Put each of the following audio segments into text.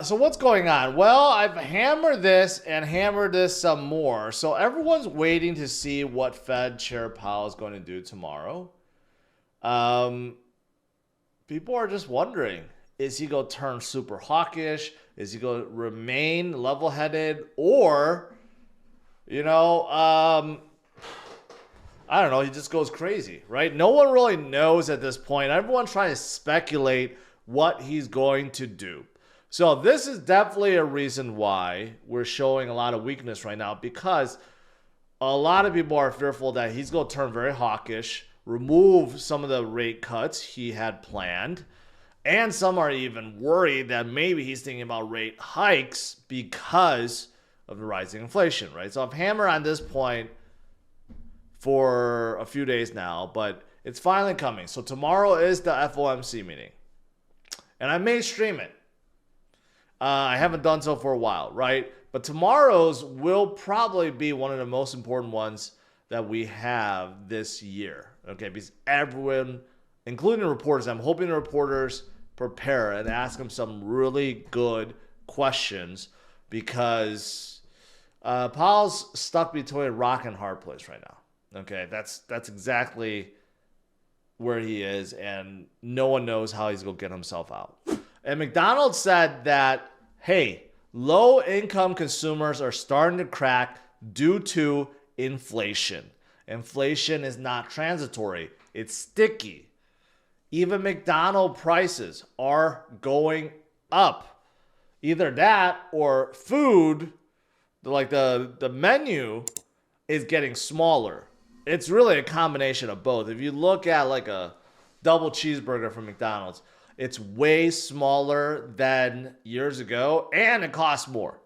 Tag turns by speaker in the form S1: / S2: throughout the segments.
S1: So what's going on? Well, I've hammered this and hammered this some more. So everyone's waiting to see what Fed Chair Powell is going to do tomorrow. Um, People are just wondering, is he going to turn super hawkish? Is he going to remain level-headed? Or, you know, I don't know, he just goes crazy, right? No one really knows at this point. Everyone's trying to speculate what he's going to do. So this is definitely a reason why we're showing a lot of weakness right now, because a lot of people are fearful that he's going to turn very hawkish, remove some of the rate cuts he had planned, and some are even worried that maybe he's thinking about rate hikes because of the rising inflation, right? So I've hammered on this point for a few days now, but it's finally coming. So tomorrow is the FOMC meeting, and I may stream it. I haven't done so for a while, right? But tomorrow's will probably be one of the most important ones that we have this year, okay? Because everyone, including the reporters, I'm hoping the reporters prepare and ask them some really good questions, because Powell's stuck between a rock and hard place right now, okay? That's exactly where he is, and no one knows how he's going to get himself out. And McDonald said that, hey, low-income consumers are starting to crack due to inflation. Inflation is not transitory. It's sticky. Even McDonald prices are going up. Either that or food, like the menu, is getting smaller. It's really a combination of both. If you look at like a double cheeseburger from McDonald's, it's way smaller than years ago, and it costs more.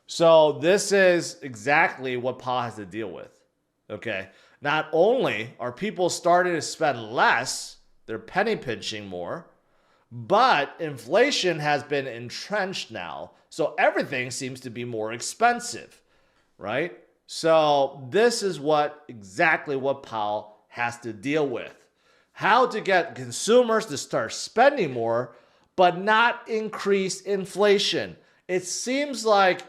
S1: So this is exactly what Powell has to deal with, okay? Not only are people starting to spend less, they're penny pinching more, but inflation has been entrenched now, so everything seems to be more expensive, right? So this is exactly what Powell has to deal with. How to get consumers to start spending more, but not increase inflation. It seems like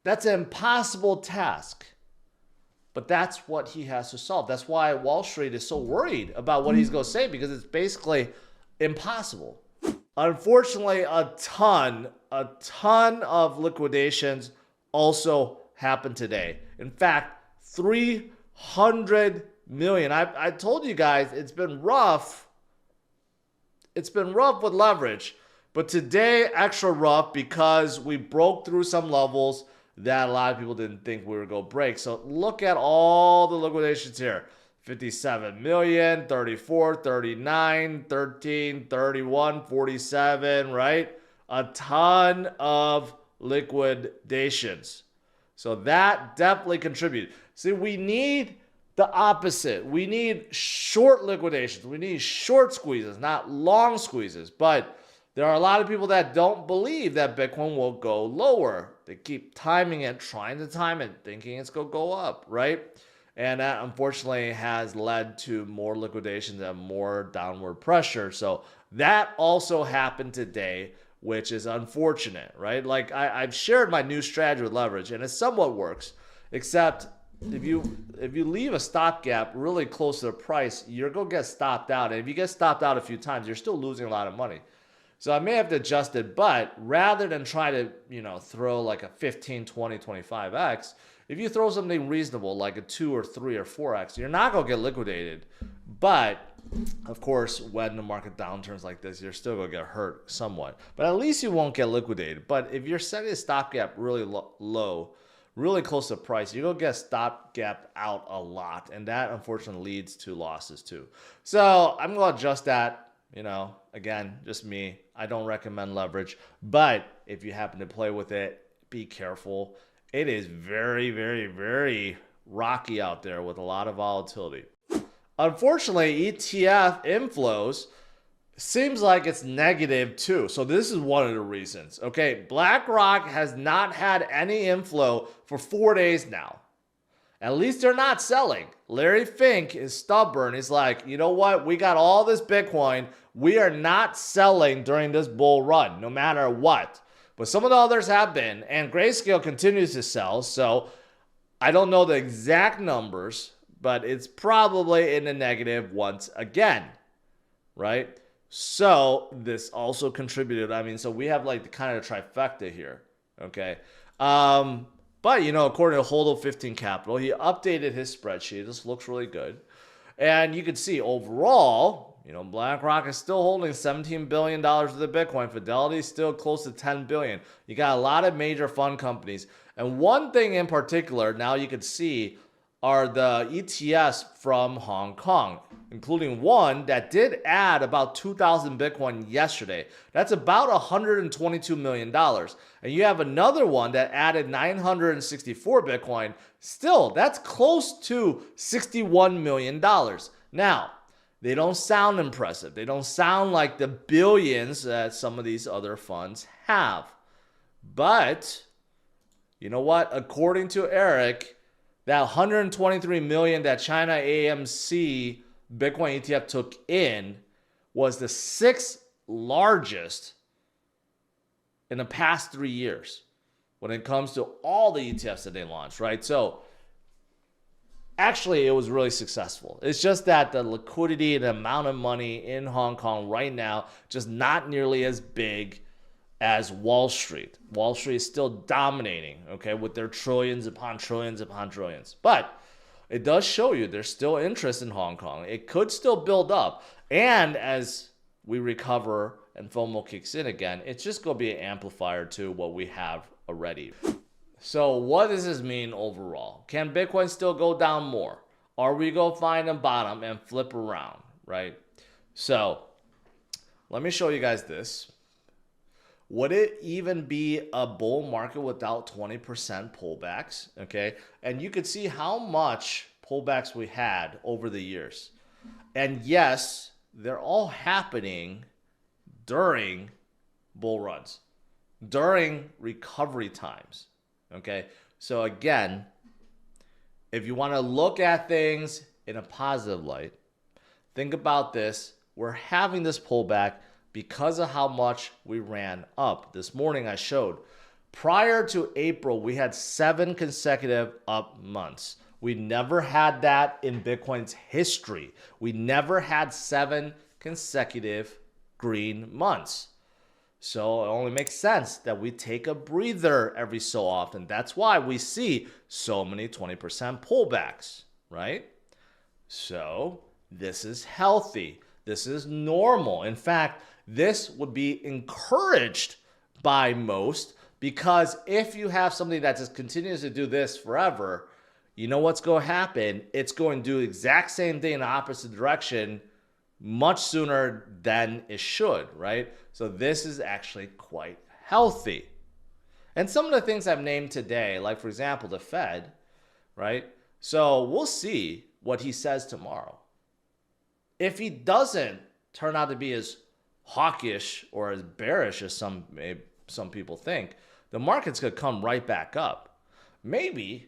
S1: that's an impossible task, but that's what he has to solve. That's why Wall Street is so worried about what he's going to say, because it's basically impossible. Unfortunately, a ton of liquidations also happened today. In fact, 300 million. I told you guys it's been rough. It's been rough with leverage, but today extra rough because we broke through some levels that a lot of people didn't think we were going to break. So look at all the liquidations here. 57 million, 34, 39, 13, 31, 47, right? A ton of liquidations. So that definitely contributed. See, we need the opposite. We need short liquidations. We need short squeezes, not long squeezes. But there are a lot of people that don't believe that Bitcoin will go lower. They keep timing it, trying to time it, thinking it's going to go up, right? And that unfortunately has led to more liquidations and more downward pressure. So that also happened today, which is unfortunate, right? Like I've shared my new strategy with leverage, and it somewhat works, except if you leave a stopgap really close to the price, you're going to get stopped out. And if you get stopped out a few times, you're still losing a lot of money. So I may have to adjust it, but rather than try to, throw like a 15, 20, 25x, if you throw something reasonable like a 2 or 3 or 4x, you're not going to get liquidated. But of course, when the market downturns like this, you're still going to get hurt somewhat. But at least you won't get liquidated. But if you're setting a stopgap really low, really close to price, you're going to get stopgap out a lot. And that unfortunately leads to losses too. So I'm going to adjust that. Again, just me. I don't recommend leverage. But if you happen to play with it, be careful. It is very, very, very rocky out there with a lot of volatility. Unfortunately, ETF inflows seems like it's negative too. So this is one of the reasons. Okay, BlackRock has not had any inflow for 4 days now. At least they're not selling. Larry Fink is stubborn. He's like, you know what? We got all this Bitcoin. We are not selling during this bull run, no matter what. But some of the others have been, and Grayscale continues to sell. So I don't know the exact numbers, but it's probably in the negative once again, right? So this also contributed. I mean, so we have like the kind of trifecta here, okay? But, you know, according to Hodl 15 Capital, he updated his spreadsheet. This looks really good. And you can see overall, you know, BlackRock is still holding $17 billion of the Bitcoin. Fidelity is still close to $10 billion. You got a lot of major fund companies. And one thing in particular, now you can see, are the ETFs from Hong Kong, including one that did add about 2,000 Bitcoin yesterday. That's about $122 million. And you have another one that added 964 Bitcoin. Still, that's close to $61 million. Now, they don't sound impressive. They don't sound like the billions that some of these other funds have. But, you know what? According to Eric, that 123 million that China AMC Bitcoin ETF took in was the sixth largest in the past 3 years when it comes to all the ETFs that they launched, right? So actually, it was really successful. It's just that the liquidity and the amount of money in Hong Kong right now, just not nearly as big as Wall Street. Wall Street is still dominating, okay, with their trillions upon trillions upon trillions. But it does show you there's still interest in Hong Kong. It could still build up. And as we recover and FOMO kicks in again, it's just going to be an amplifier to what we have already. So what does this mean overall? Can Bitcoin still go down more? Are we going to find a bottom and flip around, right? So let me show you guys this. Would it even be a bull market without 20% pullbacks? Okay. And you could see how much pullbacks we had over the years. And yes, they're all happening during bull runs, during recovery times. Okay. So again, if you want to look at things in a positive light, think about this. We're having this pullback because of how much we ran up. This morning I showed, prior to April, we had 7 consecutive up months. We never had that in Bitcoin's history. We never had 7 consecutive green months. So it only makes sense that we take a breather every so often. That's why we see so many 20% pullbacks, right? So this is healthy. This is normal. In fact, this would be encouraged by most, because if you have something that just continues to do this forever, you know what's going to happen? It's going to do the exact same thing in the opposite direction much sooner than it should, right? So this is actually quite healthy. And some of the things I've named today, like for example, the Fed, right? So we'll see what he says tomorrow. If he doesn't turn out to be as hawkish or as bearish as some people think, the market's going to come right back up. Maybe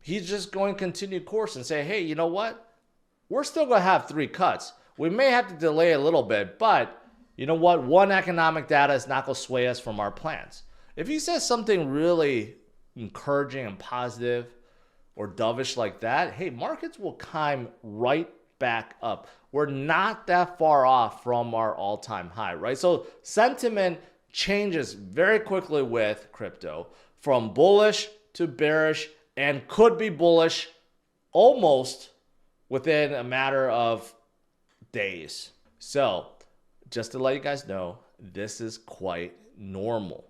S1: he's just going to continue course and say, hey, you know what? We're still going to have 3 cuts. We may have to delay a little bit, but you know what? One economic data is not going to sway us from our plans. If he says something really encouraging and positive or dovish like that, hey, markets will climb right back up. We're not that far off from our all-time high, right? So sentiment changes very quickly with crypto from bullish to bearish, and could be bullish almost within a matter of days. So just to let you guys know, this is quite normal.